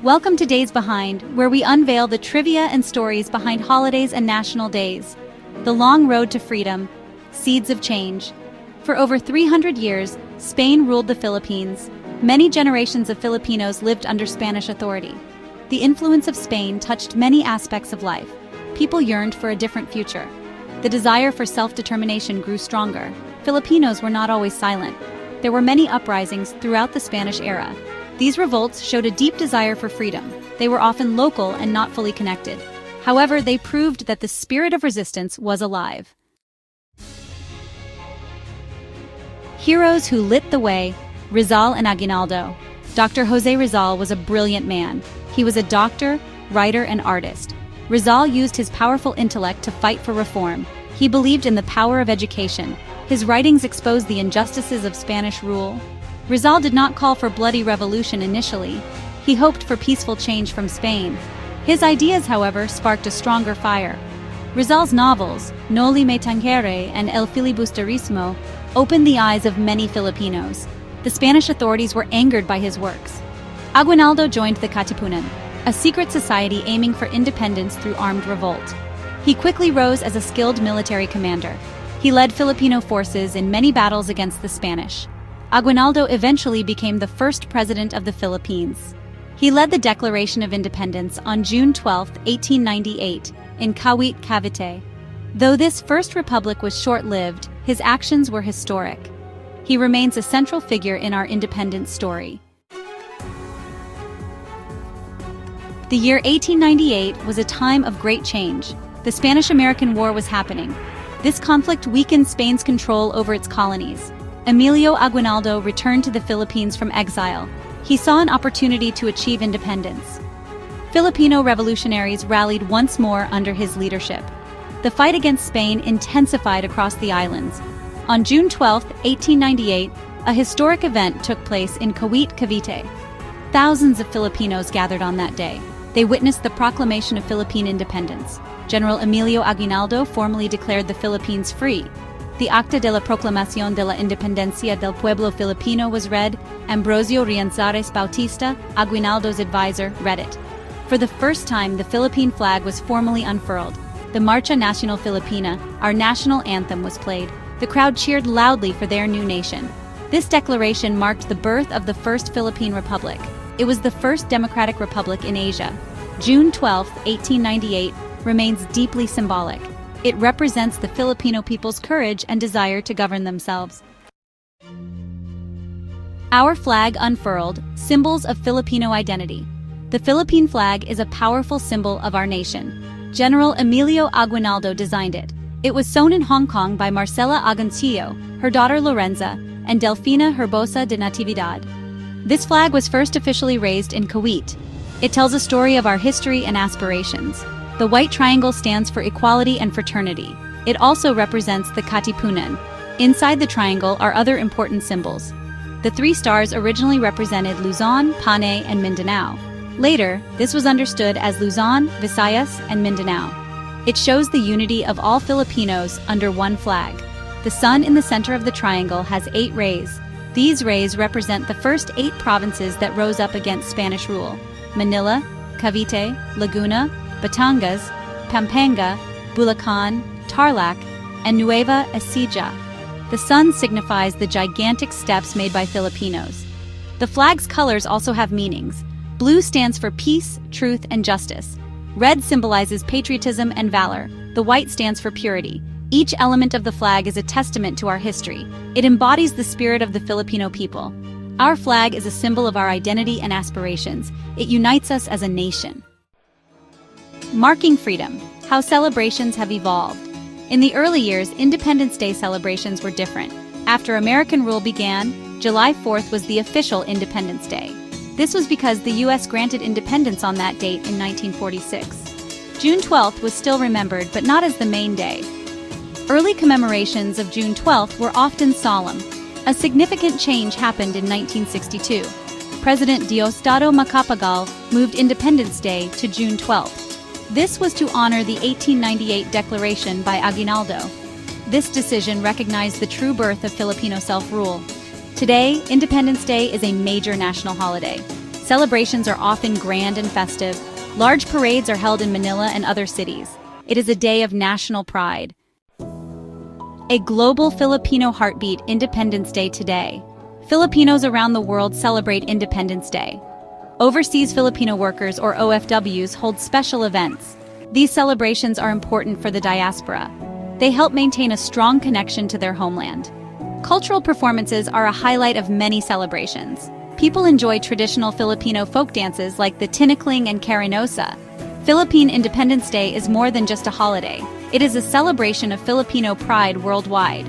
Welcome to Days Behind, where we unveil the trivia and stories behind holidays and national days. The long road to freedom, seeds of change. For over 300 years, Spain ruled the Philippines. Many generations of Filipinos lived under Spanish authority. The influence of Spain touched many aspects of life. People yearned for a different future. The desire for self-determination grew stronger. Filipinos were not always silent. There were many uprisings throughout the Spanish era. These revolts showed a deep desire for freedom. They were often local and not fully connected. However, they proved that the spirit of resistance was alive. Heroes who lit the way. Rizal and Aguinaldo. Dr. José Rizal was a brilliant man. He was a doctor, writer, and artist. Rizal used his powerful intellect to fight for reform. He believed in the power of education. His writings exposed the injustices of Spanish rule. Rizal did not call for bloody revolution initially. He hoped for peaceful change from Spain. His ideas, however, sparked a stronger fire. Rizal's novels, Noli Me Tangere and El Filibusterismo, opened the eyes of many Filipinos. The Spanish authorities were angered by his works. Aguinaldo joined the Katipunan, a secret society aiming for independence through armed revolt. He quickly rose as a skilled military commander. He led Filipino forces in many battles against the Spanish. Aguinaldo eventually became the first president of the Philippines. He led the Declaration of Independence on June 12, 1898, in Kawit, Cavite. Though this first republic was short-lived, his actions were historic. He remains a central figure in our independence story. The year 1898 was a time of great change. The Spanish-American War was happening. This conflict weakened Spain's control over its colonies. Emilio Aguinaldo returned to the Philippines from exile. He saw an opportunity to achieve independence. Filipino revolutionaries rallied once more under his leadership. The fight against Spain intensified across the islands. On June 12, 1898, a historic event took place in Kawit, Cavite. Thousands of Filipinos gathered on that day. They witnessed the proclamation of Philippine independence. General Emilio Aguinaldo formally declared the Philippines free. The Acta de la Proclamación de la Independencia del Pueblo Filipino was read. Ambrosio Rianzares Bautista, Aguinaldo's advisor, read it. For the first time, the Philippine flag was formally unfurled. The Marcha Nacional Filipina, our national anthem, was played. The crowd cheered loudly for their new nation. This declaration marked the birth of the first Philippine Republic. It was the first democratic republic in Asia. June 12, 1898, remains deeply symbolic. It represents the Filipino people's courage and desire to govern themselves. Our flag unfurled, symbols of Filipino identity. The Philippine flag is a powerful symbol of our nation. General Emilio Aguinaldo designed it. It was sewn in Hong Kong by Marcela Agoncillo, her daughter Lorenza, and Delfina Herbosa de Natividad. This flag was first officially raised in Kawit. It tells a story of our history and aspirations. The white triangle stands for equality and fraternity. It also represents the Katipunan. Inside the triangle are other important symbols. The 3 stars originally represented Luzon, Panay, and Mindanao. Later, this was understood as Luzon, Visayas, and Mindanao. It shows the unity of all Filipinos under one flag. The sun in the center of the triangle has 8 rays. These rays represent the first 8 provinces that rose up against Spanish rule: Manila, Cavite, Laguna, Batangas, Pampanga, Bulacan, Tarlac, and Nueva Ecija. The sun signifies the gigantic steps made by Filipinos. The flag's colors also have meanings. Blue stands for peace, truth, and justice. Red symbolizes patriotism and valor. The white stands for purity. Each element of the flag is a testament to our history. It embodies the spirit of the Filipino people. Our flag is a symbol of our identity and aspirations. It unites us as a nation. Marking freedom, how celebrations have evolved. In the early years, Independence Day celebrations were different. After American rule began, July 4th was the official Independence Day. This was because the U.S. granted independence on that date in 1946. June 12th was still remembered, but not as the main day. Early commemorations of June 12th were often solemn. A significant change happened in 1962. President Diosdado Macapagal moved Independence Day to June 12th. This was to honor the 1898 declaration by Aguinaldo. This decision recognized the true birth of Filipino self-rule. Today, Independence Day is a major national holiday. Celebrations are often grand and festive. Large parades are held in Manila and other cities. It is a day of national pride. A global Filipino heartbeat, Independence Day today. Filipinos around the world celebrate Independence Day. Overseas Filipino Workers, or OFWs, hold special events. These celebrations are important for the diaspora. They help maintain a strong connection to their homeland. Cultural performances are a highlight of many celebrations. People enjoy traditional Filipino folk dances like the tinikling and carinosa. Philippine Independence Day is more than just a holiday. It is a celebration of Filipino pride worldwide.